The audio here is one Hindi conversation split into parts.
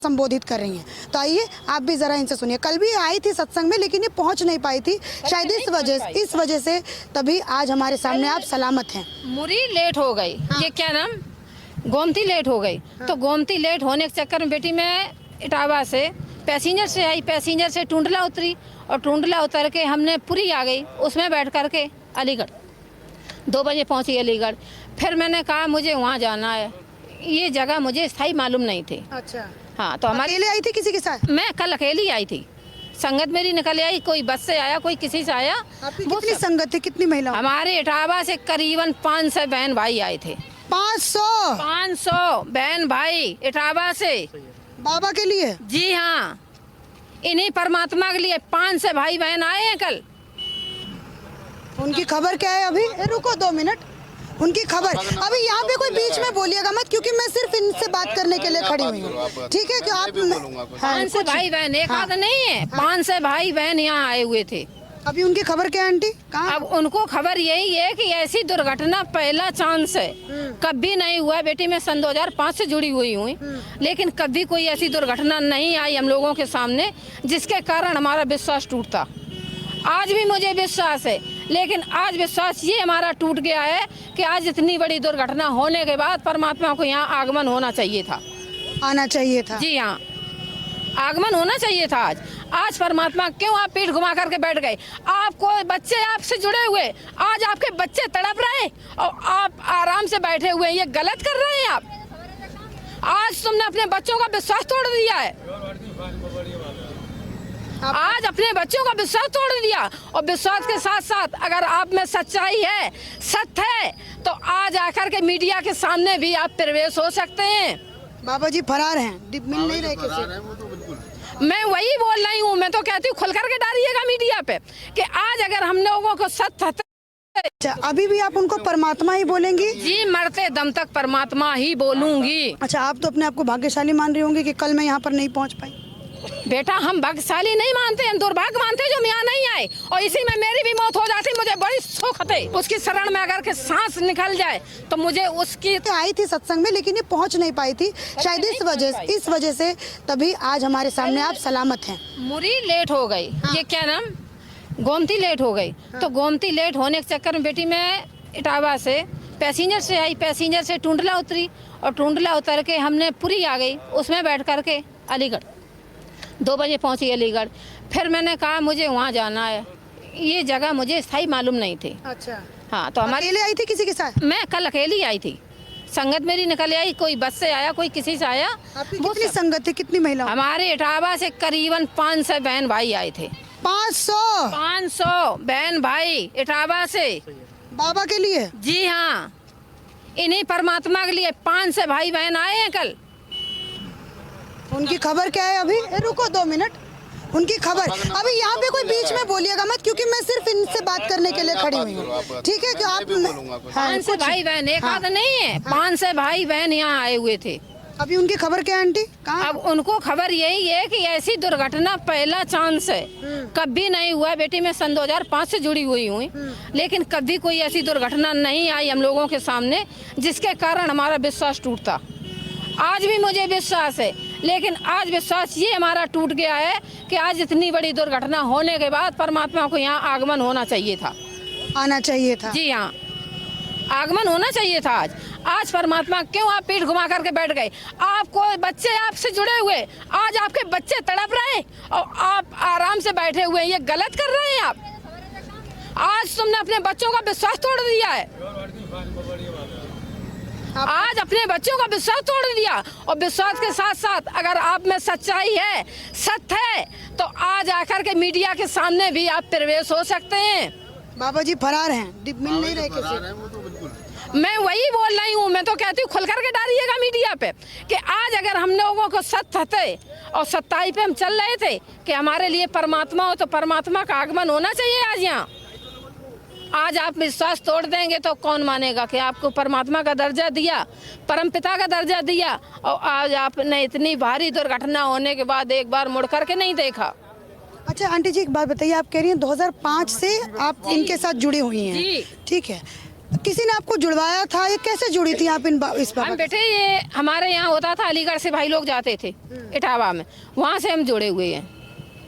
संबोधित कर रही हैं। तो आइए आप भी जरा इनसे सुनिए। कल भी आई थी सत्संग में लेकिन ये पहुंच नहीं पाई थी, शायद इस वजह से तभी आज हमारे सामने आप सलामत हैं। मुरी लेट हो गई। हाँ। ये क्या नाम, गोमती लेट हो गई। हाँ। तो गोमती लेट होने के चक्कर में बेटी मैं इटावा से पैसेंजर से आई, पैसेंजर से टुंडला उतरी और टुंडला उतर के हमने पुरी आ गई, उसमें बैठ करके अलीगढ़ 2 बजे पहुंची अलीगढ़। फिर मैंने कहा मुझे वहाँ जाना है, ये जगह मुझे स्थायी मालूम नहीं थी। अच्छा। हाँ, तो हमारे अकेले आई थी किसी के साथ? मैं कल अकेली आई थी, संगत मेरी निकल आई, कोई बस से आया, कोई किसी से आया। आपकी कितनी संगत थी, कितनी महिला? हमारे इटावा से करीबन 500 बहन भाई आए थे। 500 बहन भाई इटावा से बाबा के लिए? जी हाँ, इन्हीं परमात्मा के लिए 500 भाई बहन आए हैं कल। उनकी खबर क्या है अभी? रुको 2 मिनट, उनकी खबर अभी यहाँ पे कोई बीच में बोलिएगा मत, क्योंकि मैं सिर्फ इनसे बात करने के लिए खड़ी हुई हूँ, ठीक है? कि आप 500 भाई बहन एक आध नहीं है, 500 भाई बहन यहाँ आए हुए थे। अभी उनकी खबर क्या है आंटी? कहाँ? अब उनको खबर यही है कि ऐसी दुर्घटना पहला चांस है, कभी नहीं हुआ। बेटी मैं सन 2005 से जुड़ी हुई हूँ, लेकिन कभी कोई ऐसी दुर्घटना नहीं आई हम लोगों के सामने जिसके कारण हमारा विश्वास टूटता। आज भी मुझे विश्वास है, लेकिन आज विश्वास ये हमारा टूट गया है कि आज इतनी बड़ी दुर्घटना होने के बाद परमात्मा को यहाँ आगमन होना चाहिए था, आना चाहिए था। जी हाँ, आगमन होना चाहिए था आज परमात्मा क्यों आप पीठ घुमा करके बैठ गए? आपको बच्चे आपसे जुड़े हुए, आज आपके बच्चे तड़प रहे और आप आराम से बैठे हुए, ये गलत कर रहे हैं आप। आज तुमने अपने बच्चों का विश्वास तोड़ दिया है, आज अपने बच्चों का विश्वास तोड़ दिया। और विश्वास के साथ साथ अगर आप में सच्चाई है, सत्य है, तो आज आकर के मीडिया के सामने भी आप प्रवेश हो सकते हैं। बाबा जी फरार हैं, मिल नहीं रहे किसी। मैं वही बोल रही हूँ, मैं तो कहती हूँ खुल करके डालिएगा मीडिया पे कि आज अगर हम लोगों को सत्य। अच्छा, अभी भी आप उनको परमात्मा ही बोलेंगी? जी, मरते दम तक परमात्मा ही बोलूंगी। अच्छा, आप तो अपने आप को भाग्यशाली मान रही होंगी कि कल मैं यहाँ पर नहीं पहुँच पाई। बेटा हम भाग्यशाली नहीं मानते, हम दुर्भाग्य मानते जो हम यहाँ नहीं आए, और इसी में मेरी भी मौत हो जाती मुझे बड़ी सुख है। उसकी शरण में अगर के सांस निकल जाए तो मुझे उसकी। आई थी सत्संग में लेकिन ये पहुँच नहीं पाई थी, शायद इस वजह से तभी आज हमारे सामने आप सलामत हैं। मुरी लेट हो गई। हाँ। ये क्या नाम, गोमती लेट हो गई। हाँ। तो गोमती लेट होने के चक्कर में बेटी मैं इटावा से पैसेंजर से आई, पैसेंजर से टुंडला उतरी और टुंडला उतर के हमने पुरी आ गई, उसमें बैठ करके अलीगढ़ 2 बजे पहुंची अलीगढ़। फिर मैंने कहा मुझे वहाँ जाना है, ये जगह मुझे स्थायी मालूम नहीं थी। अच्छा। हाँ, तो हमारे अकेले आई थी किसी के साथ? मैं कल अकेली आई थी, संगत मेरी निकल आई, कोई बस से आया, कोई किसी से आया। आपकी कितनी संगत थी, कितनी महिला? हमारे इटावा से करीबन 500 बहन भाई आए थे। 500 बहन भाई इटावा से बाबा के लिए? जी हाँ, इन्हीं परमात्मा के लिए 500 भाई बहन आए हैं कल। उनकी खबर क्या है अभी? रुको 2 मिनट, उनकी खबर अभी यहाँ पे कोई बीच में बोलिएगा मत, क्योंकि मैं सिर्फ इनसे बात करने के लिए खड़ी हुई हूँ, ठीक है? कि आप 500 भाई बहन एक आध नहीं है, 500 भाई बहन यहाँ आए हुए थे। अभी उनकी खबर क्या है आंटी? कहाँ? अब उनको खबर यही है कि ऐसी दुर्घटना पहला चांस है, कभी नहीं हुआ। बेटी मैं सन 2005 से जुड़ी हुई हूँ, लेकिन कभी कोई ऐसी दुर्घटना नहीं आई हम लोगों के सामने जिसके कारण हमारा विश्वास टूटता। आज भी मुझे विश्वास है, लेकिन आज विश्वास ये हमारा टूट गया है कि आज इतनी बड़ी दुर्घटना होने के बाद परमात्मा को यहाँ आगमन होना चाहिए था, आना चाहिए था। जी हाँ, आगमन होना चाहिए था आज परमात्मा क्यों आप पीठ घुमा करके बैठ गए? आपको बच्चे आपसे जुड़े हुए, आज आपके बच्चे तड़प रहे और आप आराम से बैठे हुए, ये गलत कर रहे हैं आप। आज तुमने अपने बच्चों का विश्वास तोड़ दिया है, आज अपने बच्चों का विश्वास तोड़ दिया। और विश्वास के साथ साथ अगर आप में सच्चाई है, सत्य है, तो आज आकर के मीडिया के सामने भी आप प्रवेश हो सकते हैं। बाबा जी फरार हैं, मिल नहीं रहे किसी। मैं वही बोल रही हूँ, मैं तो कहती हूँ खुल करके डालिएगा मीडिया पे कि आज अगर हम लोगों को सत्य थे और सच्चाई पे हम चल रहे थे कि हमारे लिए परमात्मा हो, तो परमात्मा का आगमन होना चाहिए आज यहाँ। आज आप विश्वास तोड़ देंगे तो कौन मानेगा कि आपको परमात्मा का दर्जा दिया, परमपिता का दर्जा दिया, और आज आपने इतनी भारी दुर्घटना होने के बाद एक बार मुड़ करके नहीं देखा। अच्छा आंटी जी, एक बात बताइए, आप कह रही हैं 2005 से आप इनके साथ जुड़ी हुई हैं, ठीक है? किसी ने आपको जुड़वाया था, ये कैसे जुड़ी थी आप इस बाबा हम बेटे ये हमारे यहाँ होता था, अलीगढ़ से भाई लोग जाते थे इटावा में, वहाँ से हम जुड़े हुए हैं।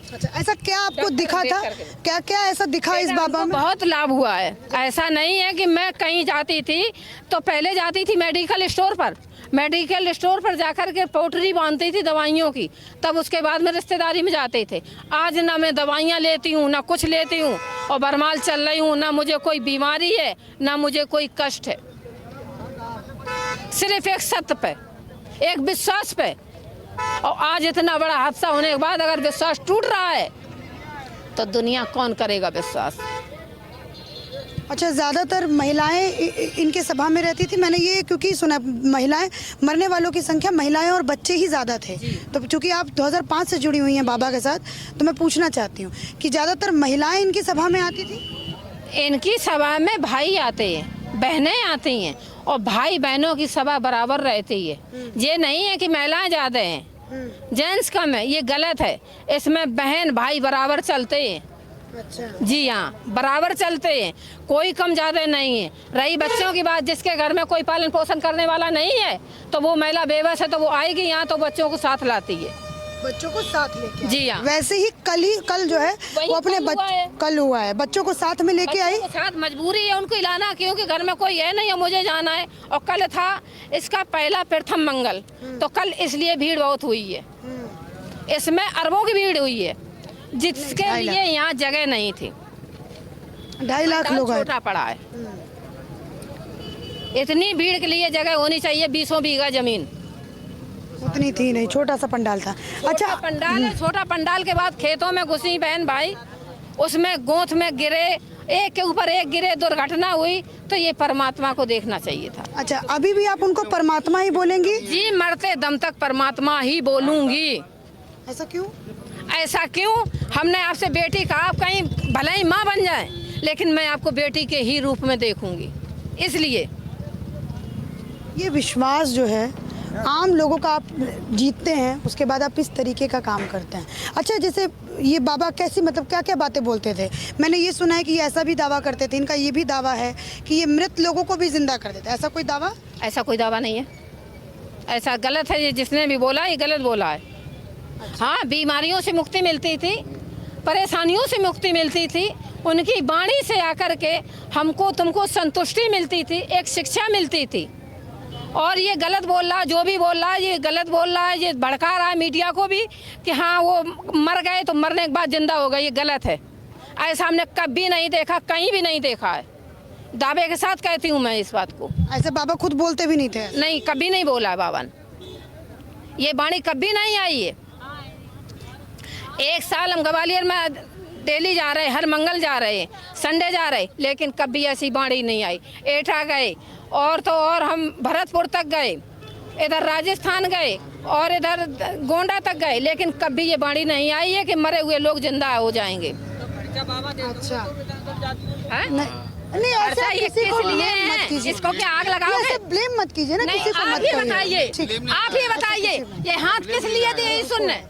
अच्छा, ऐसा क्या आपको दिखा था, क्या क्या ऐसा दिखा इस बाबा में? बहुत लाभ हुआ है। ऐसा नहीं है कि मैं कहीं जाती थी तो पहले जाती थी मेडिकल स्टोर पर जाकर के पोटरी बांधती थी दवाइयों की, तब उसके बाद में रिश्तेदारी में जाते थे। आज ना मैं दवाइयाँ लेती हूँ ना कुछ लेती हूँ और बरमाल चल रही हूँ, ना मुझे कोई बीमारी है ना मुझे कोई कष्ट है। सिर्फ एक सत्य पे, एक विश्वास पे। और आज इतना बड़ा हादसा होने के बाद अगर विश्वास टूट रहा है तो दुनिया कौन करेगा विश्वास। अच्छा, ज़्यादातर महिलाएं इनके सभा में रहती थी, मैंने ये क्योंकि सुना महिलाएं, मरने वालों की संख्या महिलाएं और बच्चे ही ज़्यादा थे। तो चूंकि आप 2005 से जुड़ी हुई हैं बाबा के साथ, तो मैं पूछना चाहती हूँ कि ज़्यादातर महिलाएं इनकी सभा में आती थी? इनकी सभा में भाई आते हैं, बहनें आती हैं और भाई बहनों की सभा बराबर रहती है। ये नहीं है कि महिलाएं ज़्यादा हैं जेंट्स कम है, ये गलत है। इसमें बहन भाई बराबर चलते हैं। अच्छा, जी हाँ, बराबर चलते हैं, कोई कम ज़्यादा नहीं है। रही बच्चों की बात, जिसके घर में कोई पालन पोषण करने वाला नहीं है तो वो महिला बेबस है तो वो आएगी यहाँ तो बच्चों को साथ लाती है, बच्चों को साथ लेके। जी हाँ। वैसे ही कल जो है वो अपने कल हुआ है, बच्चों को साथ में लेके आई। साथ मजबूरी है उनको लाना, क्योंकि घर में कोई है नहीं और मुझे जाना है। और कल था इसका पहला प्रथम मंगल, तो कल इसलिए भीड़ बहुत हुई है। इसमें अरबों की भीड़ हुई है, जिसके लिए यहाँ जगह नहीं थी। 2.5 लाख लोग आए। छोटा पड़ा है, इतनी भीड़ के लिए जगह होनी चाहिए। 20 बीघा जमीन, उतनी थी नहीं, छोटा सा पंडाल था। अच्छा, पंडाल है, छोटा पंडाल के बाद खेतों में घुसी बहन भाई, उसमें गोथ में गिरे, एक के ऊपर एक गिरे, दुर्घटना हुई, तो ये परमात्मा को देखना चाहिए था। अच्छा, अभी भी आप उनको परमात्मा ही बोलेंगी? जी, मरते दम तक परमात्मा ही बोलूंगी। ऐसा क्यों? ऐसा क्यों? हमने आपसे बेटी कहा, आप कहीं भले ही माँ बन जाए, लेकिन मैं आपको बेटी के ही रूप में देखूंगी। इसलिए ये विश्वास जो है आम लोगों का आप जीतते हैं, उसके बाद आप इस तरीके का काम करते हैं। अच्छा, जैसे ये बाबा कैसी, मतलब क्या क्या बातें बोलते थे? मैंने ये सुना है कि ये ऐसा भी दावा करते थे, इनका ये भी दावा है कि ये मृत लोगों को भी जिंदा कर देते हैं। ऐसा कोई दावा? ऐसा कोई दावा नहीं है, ऐसा गलत है। ये जिसने भी बोला ये गलत बोला है। हाँ, बीमारियों से मुक्ति मिलती थी, परेशानियों से मुक्ति मिलती थी, उनकी वाणी से आकर के हमको तुमको संतुष्टि मिलती थी, एक शिक्षा मिलती थी। और ये गलत बोल रहा, जो भी बोल रहा है ये गलत बोल रहा है, ये भड़का रहा है मीडिया को भी कि हाँ वो मर गए तो मरने के बाद जिंदा हो गए, ये गलत है। ऐसा हमने कभी नहीं देखा, कहीं भी नहीं देखा है। दावे के साथ कहती हूँ मैं इस बात को। ऐसे बाबा खुद बोलते भी नहीं थे? नहीं, कभी नहीं बोला है बाबा ने, ये वाणी कभी नहीं आई है। एक साल हम ग्वालियर में डेली जा रहे, हर मंगल जा रहे, संडे जा रहे, लेकिन कभी ऐसी वाणी नहीं आई। एटा गए और तो और हम भरतपुर तक गए, इधर राजस्थान गए और इधर गोंडा तक गए, लेकिन कभी ये वाणी नहीं आई है कि मरे हुए लोग जिंदा हो जाएंगे। अच्छा, नहीं, ऐसा ये किसी को किस लिए ब्लेम मत है? कीजिए। इसको क्या आग लगाओगे? ऐसे ब्लेम मत कीजिए ना, किसी को आप मत ही कहिए। बताइए, आप ही बताइए, ये हाथ किस लिए दिए? सुनने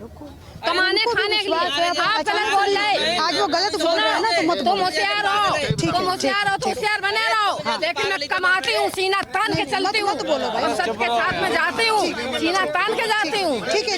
कमाने खाने के लिए आप गलत बोल रहे। आज वो गलत बोल रहे हैं ना, तो मत तुम होशियार हो, तुम होशियार हो तो होशियार बने रहो, लेकिन मैं कमाती हूँ, सीना तान के चलती हूँ, सबके साथ में जाती हूँ, सीना तान के जाती हूँ। ठीक है।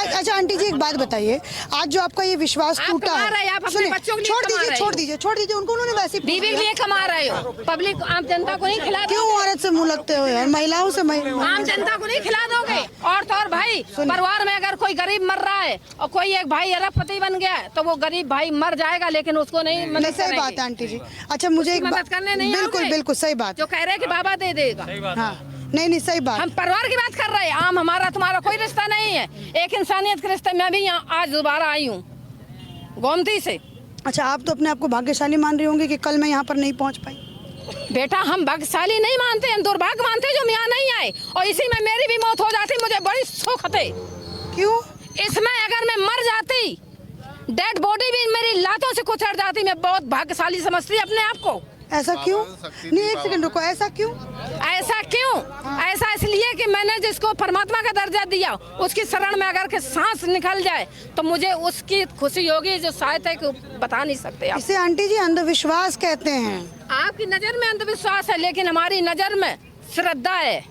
अच्छा आंटी जी, एक बात बताइए, आज जो आपका ये विश्वास आप टूटा कमा रहे हैं, है, आप अपने बच्चों के लिए छोड़ कमा दीजिए, रहे छोड़ हो। दीजिए, छोड़ दीजिए उनको, उन्होंने वैसे ही बीवी के लिए कमा रहे हो, पब्लिक आम जनता को नहीं खिला क्यों औरत से मुंह लगते हो यार? महिलाओं से आम जनता को नहीं खिला दोगे। और तो और भाई, परिवार में अगर कोई गरीब मर रहा है और कोई एक भाई अरबपति बन गया है तो वो गरीब भाई मर जाएगा, लेकिन उसको नहीं मदद सही बात है आंटी जी। अच्छा, मुझे एक मदद करने नहीं बिल्कुल आओगे? बिल्कुल सही बात, जो कह रहे हैं कि बाबा दे देगा। हाँ, नहीं सही बात। हम परिवार की बात कर रहे हैं, आम हमारा तुम्हारा कोई रिश्ता नहीं है, एक इंसानियत के रिश्ते में भी यहाँ आज दोबारा आई हूँ गोमती से। अच्छा, आप तो अपने आप को भाग्यशाली मान रही होंगी कि कल मैं यहाँ पर नहीं पहुँच पाई। बेटा, हम भाग्यशाली नहीं मानते, हम दुर्भाग्य मानते जो हम यहाँ नहीं आए, और इसी में मेरी भी मौत हो जाती मुझे बड़ी सुख थे। क्यों? इसमें अगर मैं मर जाती, डेड बॉडी भी मेरी लातों से कुचल जाती, मैं बहुत भाग्यशाली समझती अपने आप को। ऐसा क्यों? नहीं, एक सेकंड रुको, ऐसा क्यों? ऐसा क्यों? ऐसा इसलिए कि मैंने जिसको परमात्मा का दर्जा दिया, उसकी शरण में अगर के सांस निकल जाए तो मुझे उसकी खुशी होगी जो शायद है कि बता नहीं सकते आप। इसे आंटी जी अंधविश्वास कहते हैं। आपकी नजर में अंधविश्वास है, लेकिन हमारी नजर में श्रद्धा है,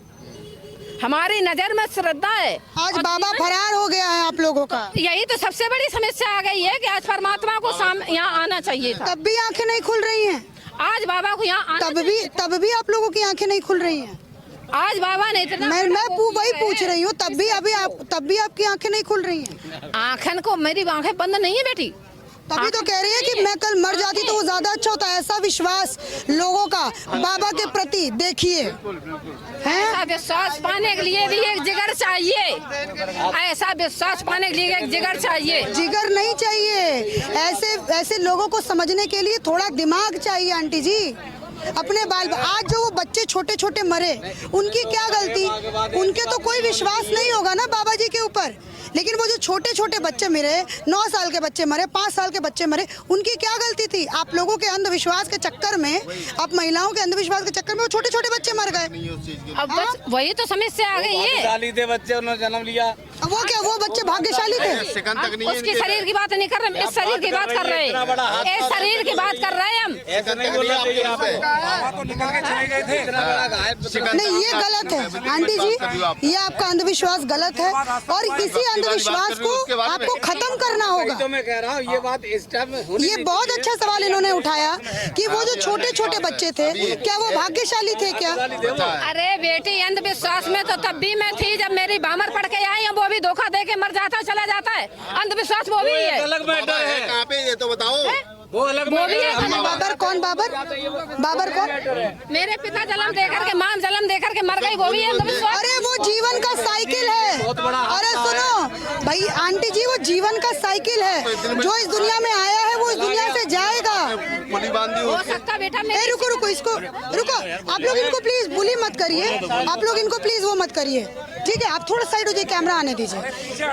हमारी नजर में श्रद्धा है। आज बाबा फरार हो गया है आप लोगों का। यही तो सबसे बड़ी समस्या आ गई है कि आज परमात्मा को यहाँ आना चाहिए था। तब भी आंखें नहीं खुल रही हैं। आज बाबा को यहाँ तब भी आप लोगों की आंखें नहीं खुल रही हैं। आज बाबा ने इतना मैं वही पूछ रही हूँ, तब भी आपकी आंखें नहीं खुल रही हैं। आंखन को मेरी आंखें बंद नहीं है बेटी, तभी तो कह रही है कि मैं कल मर जाती तो वो ज्यादा अच्छा होता है। ऐसा विश्वास लोगों का बाबा के प्रति देखिए है। ऐसा विश्वास पाने के लिए भी एक जिगर चाहिए, ऐसा विश्वास पाने के लिए एक जिगर चाहिए। जिगर नहीं चाहिए, ऐसे लोगों को समझने के लिए थोड़ा दिमाग चाहिए आंटी जी। अपने आज जो वो बच्चे छोटे छोटे मरे, उनकी क्या गलती? उनके तो कोई विश्वास नहीं होगा ना बाबा जी के ऊपर, लेकिन वो जो छोटे छोटे बच्चे मरे, 9 साल के बच्चे मरे, 5 साल के बच्चे मरे, उनकी क्या गलती थी? आप लोगों के अंधविश्वास के चक्कर में, आप महिलाओं के अंधविश्वास के चक्कर में वो छोटे छोटे बच्चे मर गए। अब वही तो समस्या आ गई है। भाग्यशाली थे बच्चे, उन्होंने जन्म लिया। वो क्या वो बच्चे भाग्यशाली थे? उसकी शरीर की बात नहीं कर रहे, इस शरीर की बात कर रहे हैं, इस शरीर की बात कर रहे हैं हम। ऐसा नहीं बोलना चाहिए यहाँ पे। नहीं, ये गलत है आंटी जी, ये आपका अंधविश्वास गलत है और इसी अंधविश्वास को आपको खत्म करना होगा। तो मैं कह रहा हूँ ये बात इस टाइम ये बहुत अच्छा सवाल इन्होंने उठाया कि वो जो छोटे छोटे बच्चे थे, क्या वो भाग्यशाली थे क्या? अरे बेटी, अंधविश्वास में तो तब भी मैं थी जब मेरी बामर पड़ के आई, वो भी धोखा दे के मर जाता चला जाता है। अंधविश्वास वो भी है। अलग मैटर है। कहाँ पे ये तो बताओ। वो अलग वो भी है। बाबर कौन? बाबर कौन? मेरे पिता जन्म देकर के, माँ जन्म देकर के मर गई, वो भी है अंधविश्वास। अरे वो जीवन का साइकिल है। अरे सुनो भाई आंटी जी, वो जीवन का साइकिल है। जो इस दुनिया में आया है वो इस दुनिया से जाएगा। हो सकता बेटा। रुको इसको रुको। आप लोग इनको प्लीज बुली मत करिए, आप लोग इनको प्लीज वो मत करिए, ठीक है? आप थोड़ा साइड हो जाइए, कैमरा आने दीजिए।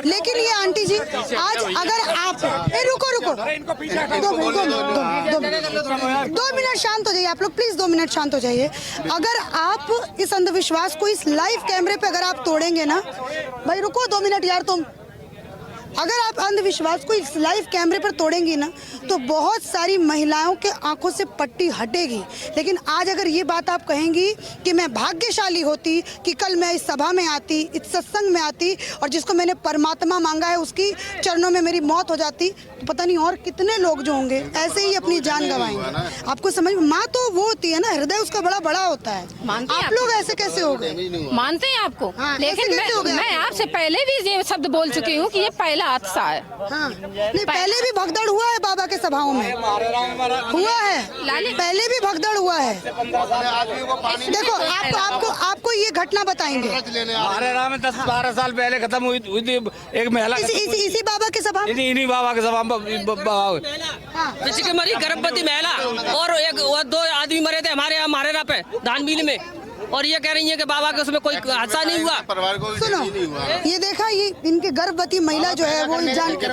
लेकिन ये आंटी जी, आज अगर आप रुको 2 मिनट शांत हो जाइए आप लोग, प्लीज 2 मिनट शांत हो जाइए। अगर आप इस अंधविश्वास को इस लाइव कैमरे पे अगर आप तोड़ेंगे ना, भाई रुको 2 मिनट यार तुम, अगर आप अंधविश्वास को इस लाइव कैमरे पर तोड़ेंगी ना तो बहुत सारी महिलाओं के आंखों से पट्टी हटेगी। लेकिन आज अगर ये बात आप कहेंगी कि मैं भाग्यशाली होती कि कल मैं इस सभा में आती, इस सत्संग में आती और जिसको मैंने परमात्मा मांगा है उसकी चरणों में मेरी मौत हो जाती, तो पता नहीं और कितने लोग जो होंगे ऐसे ही अपनी जान गंवाएंगे। आपको समझ, माँ तो वो होती है ना, हृदय उसका बड़ा बड़ा होता है। आप लोग ऐसे कैसे हो गए? मानते हैं आपको, हाँ, लेकिन ऐसे कैसे हो गया? मैं आपसे पहले भी ये शब्द बोल चुकी हूँ कि ये पहला हादसा है। हाँ, नहीं पहले भी भगदड़ हुआ है बाबा के सभाओं में, हुआ है, पहले भी भगदड़ हुआ है। देखो आपको ये घटना बताएंगे। हमारे राम में 10-12 साल पहले खत्म हुई थी एक महिला, इसी बाबा के सभा में, इन्हीं बाबा के सभा में मरी गर्भवती महिला और 2 आदमी मरे थे हमारे राह पे धानबील में, और ये कह रही है कि बाबा के उसमें कोई हादसा नहीं हुआ। परिवार को सुनो, ये देखा, ये इनके गर्भवती महिला जो है वो जान के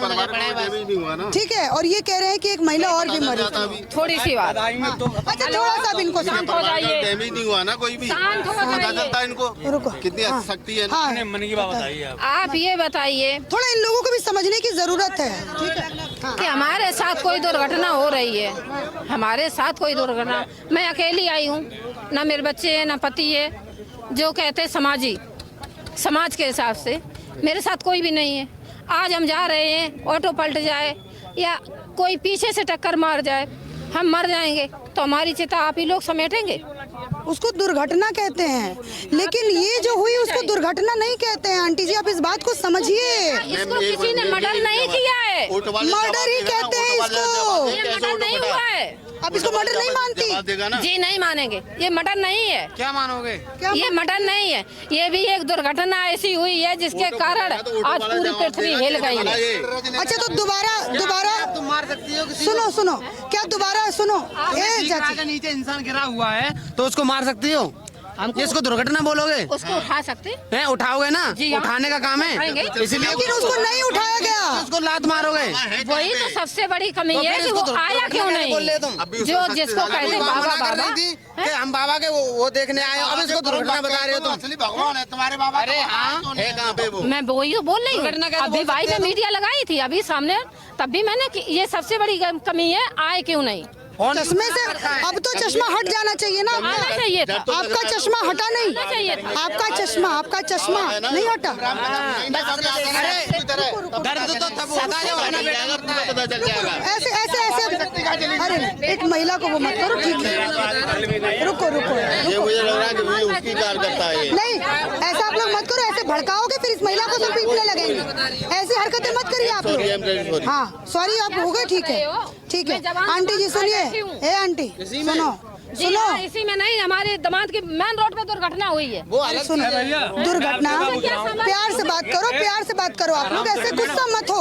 ठीक है, और ये कह रहे हैं कि एक महिला और भी मरी थी। थोड़ी सी बात, अच्छा थोड़ा सा भी इनको शांत हो जाइए, डैमेज नहीं हुआ ना कोई भी, शांत हो पता जाइए। चलता है इनको रुको। कितनी शक्ति है। हाँ, मन की बात बताइए आप ये बताइए थोड़ा इन लोगों को भी समझने की जरूरत है, ठीक है? हाँ। कि हमारे साथ कोई दुर्घटना हो रही है, हमारे साथ कोई दुर्घटना, मैं अकेली आई हूँ, ना मेरे बच्चे हैं ना पति है, जो कहते समाज के हिसाब से मेरे साथ कोई भी नहीं है। आज हम जा रहे हैं, ऑटो पलट जाए या कोई पीछे से टक्कर मार जाए, हम मर जाएंगे तो हमारी चिता आप ही लोग समेटेंगे। उसको दुर्घटना कहते हैं, लेकिन ये जो हुई उसको दुर्घटना नहीं कहते हैं। आंटी जी आप इस बात को समझिए, इसको किसी ने मर्डर नहीं किया है, मर्डर ही कहते हैं इसको। ये मर्डर नहीं हुआ है। आप इसको मर्डर नहीं मानती? जी नहीं मानेंगे, ये मर्डर नहीं है। क्या मानोगे? ये मर्डर नहीं है, ये भी एक दुर्घटना ऐसी हुई है जिसके कारण आज पूरी पृथ्वी हिल गई है। अच्छा तो दोबारा तुम मार सकती हो किसी सुनो, क्या दोबारा सुनो, के नीचे इंसान गिरा हुआ है तो उसको मार सकती हो? हमको इसको दुर्घटना बोलोगे? उसको उठा सकते हैं, उठाओगे ना? जी हाँ। उठाने का काम है, उठाएंगे। इसलिए लेकिन उसको नहीं उठाया गया। उसको लात मारोगे। वही तो सबसे बड़ी कमी तो है फिर कि वो इसको आया क्यों बोल नहीं, रहे तुम? जो जिसको कहते बाबा मना कर बाबा रही थी कि हम बाबा के वो देखने आए, अब इसको दुर्घटना बता रहे हो तुम। असली भगवान है तुम्हारे बाबा। अरे हाँ, है कहाँ पे वो? मैं वही तो बोल रही हूँ। अभी भाई ने मीडिया लगाई थी अभी सामने, तब भी मैंने ये सबसे बड़ी कमी है, आए क्यों नहीं। चश्मे से अब तो चश्मा हट जाना चाहिए ना। आना चाहिए था। आपका चश्मा हटा नहीं, चाहिए था। आपका चश्मा नहीं हटा। दर्द तो तब होता है जब है पता चल जाएगा। ऐसे ऐसे ऐसे अरे एक महिला को वो मत करो, ठीक है, रुको रुको ये मुझे लग रहा है कि ये उसकी कार करता है ये। नहीं, ऐसा आप लोग मत करो, ऐसे भड़काओगे फिर इस महिला को सिर्फ पीटने लगेंगे। ऐसी हरकतें मत करिए आप लोग। हाँ सॉरी, आप हो गए, ठीक है ठीक है। आंटी जी सुनिए, ए आंटी सुनो जी हाँ, इसी में नहीं, हमारे दामाद की मेन रोड पे दुर्घटना हुई है। अरे सुनो, दुर्घटना, प्यार से बात करो, प्यार से बात करो। आप लोग ऐसे गुस्सा मत हो।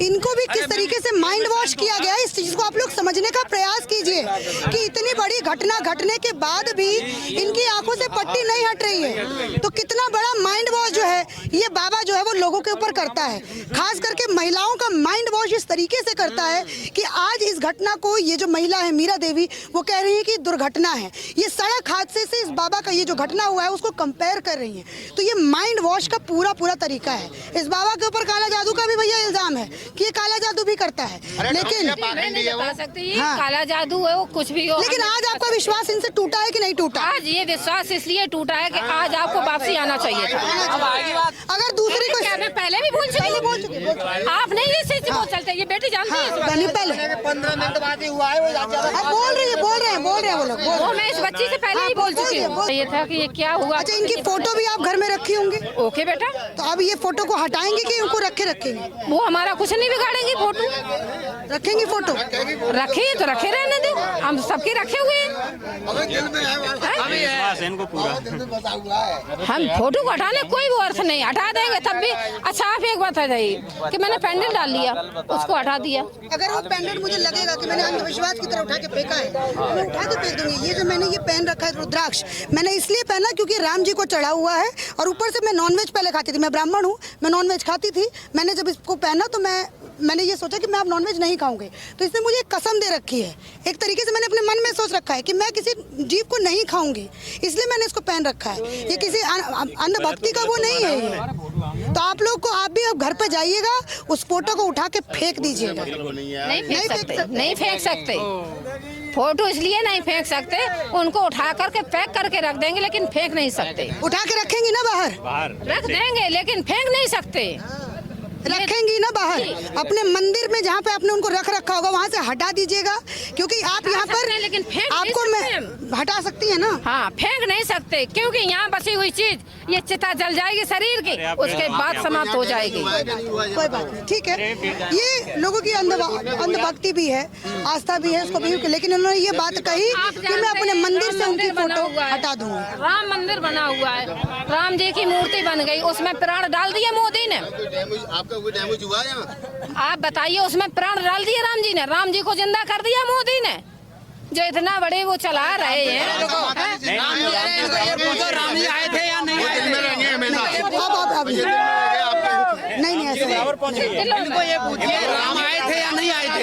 इनको भी किस तरीके से माइंड वॉश किया गया है, इस चीज को आप लोग समझने का प्रयास कीजिए कि इतनी बड़ी घटना घटने के बाद भी इनकी आंखों से पट्टी नहीं हट रही है। तो कितना बड़ा माइंड वॉश जो है ये बाबा जो है वो लोगों के ऊपर करता है, खास करके महिलाओं का माइंड वॉश इस तरीके से करता है कि आज इस घटना को, ये जो महिला है मीरा देवी, वो कह रही है कि दुर्घटना है, ये सड़क हादसे से इस बाबा का ये जो घटना हुआ है उसको कंपेयर कर रही हैं। तो ये माइंड वॉश का पूरा तरीका है। इस बाबा के ऊपर काला जादू का भी भैया इल्जाम है कि ये काला जादू भी करता है, लेकिन मैं नहीं बता सकती हाँ। काला जादू है वो, कुछ भी हो। लेकिन आज आपका विश्वास इनसे टूटा है कि नहीं टूटा? आज ये विश्वास इसलिए टूटा है कि आज आपको वापसी आना चाहिए था। अगर दूसरी कोई, मैं पहले भी बोल चुकी, आप नहीं इसी से बोल चलते, ये बेटी जानती है। पहले 15 मिनट बाद ही हुआ है वो। बोल रहे हैं वो लोग, वो मैं इस बच्ची से पहले ही बोल चुकी हूँ। ये था कि ये क्या हुआ। अच्छा, इनकी फोटो भी आप घर में रखी होंगी? ओके बेटा, तो अब ये फोटो को हटाएंगे कि उनको रखेंगे? वो हमारा कुछ नहीं बिगाड़ेंगी, फोटो रखेंगी फोटो? रखे तो रखे रहने दे, हम सबके रखे हुए हैं। इनको पूरा हम फोटो को हटाने कोई वो अर्थ नहीं, हटा देंगे तब भी। अच्छा आप एक बात बताइए कि मैंने पेंडल डाल लिया, उसको हटा दिया। अगर वो पेंडेंट मुझे लगेगा कि मैंने अंधविश्वास की तरह उठा के फेंका है, तो मैं उठा के फेंक दूंगी। ये जो मैंने ये पहन रखा है रुद्राक्ष, मैंने इसलिए पहना क्योंकि राम जी को चढ़ा हुआ है, और ऊपर से मैं नॉनवेज पहले खाती थी, मैं ब्राह्मण हूँ, मैं नॉनवेज खाती थी। मैंने जब इसको पहना तो मैंने ये सोचा कि मैं अब नॉनवेज नहीं खाऊंगी, तो इसने मुझे एक कसम दे रखी है। एक तरीके से मैंने अपने मन में सोच रखा है कि मैं किसी जीव को नहीं खाऊंगी, इसलिए मैंने इसको पहन रखा है। ये किसी अंधभक्ति का वो नहीं है ये। तो आप लोग को, आप भी अब घर पे जाइएगा, उस फोटो को उठा के फेंक दीजिएगा। नहीं फेंक सकते फोटो, इसलिए नहीं फेंक सकते, उनको उठा करके पैक करके रख देंगे, लेकिन फेंक नहीं सकते। उठा के रखेंगी ना बाहर? रख देंगे लेकिन फेंक नहीं सकते। रखेंगी ना बाहर, अपने मंदिर में जहाँ पे आपने उनको रख रखा होगा वहाँ से हटा दीजिएगा, क्योंकि आप यहाँ पर, लेकिन फेंक आपको मैं हटा सकती है ना? हाँ, फेंक नहीं सकते, क्योंकि यहाँ बसी हुई चीज ये चिता जल जाएगी शरीर की, उसके बाद समाप्त हो जाएगी। कोई बात नहीं, ठीक है। ये लोगों की अंधभक्ति भी है, आस्था भी है, उसको भी, लेकिन उन्होंने ये बात कही कि मैं अपने मंदिर से उनकी फोटो हटा दूंगी। राम मंदिर बना हुआ है, राम जी की मूर्ति बन गई, उसमें प्राण डाल दिए मोदी ने। कोई डैमेज हुआ यहाँ? आप बताइए, उसमें प्राण डाल दिए राम जी ने, राम जी को जिंदा कर दिया मोदी ने, जो इतना बड़े वो चला रहे हैं। राम जी आए थे या नहीं आए थे? नहीं ऐसा इनको ये पूछिए, राम आए थे या नहीं आए थे?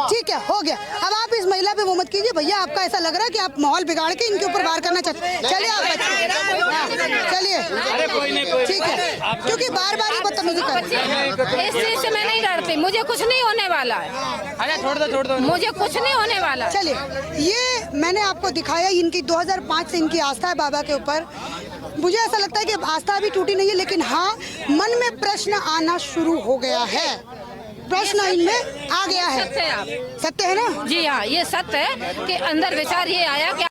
ठीक है, हो गया। अब आप इस महिला पे वो मत कीजिए भैया, आपका ऐसा लग रहा है कि आप माहौल बिगाड़ के इनके ऊपर वार करना चाहते हैं। चलिए आप चलिए, ठीक है, क्योंकि बार बार ये बदतमीजी कर रहे हैं। इस चीज से मैं नहीं डरती, मुझे कुछ नहीं होने वाला है। अरे छोड़ दो, मुझे कुछ नहीं होने वाला। चलिए, ये मैंने आपको दिखाया, इनकी 2005 से इनकी आस्था है बाबा के ऊपर। मुझे ऐसा लगता है कि आस्था अभी टूटी नहीं है, लेकिन हाँ, मन में प्रश्न आना शुरू हो गया है, प्रश्न इनमें आ गया है। सत्य है आप, सत्य है ना? जी हाँ, ये सत्य है कि अंदर विचार ये आया कि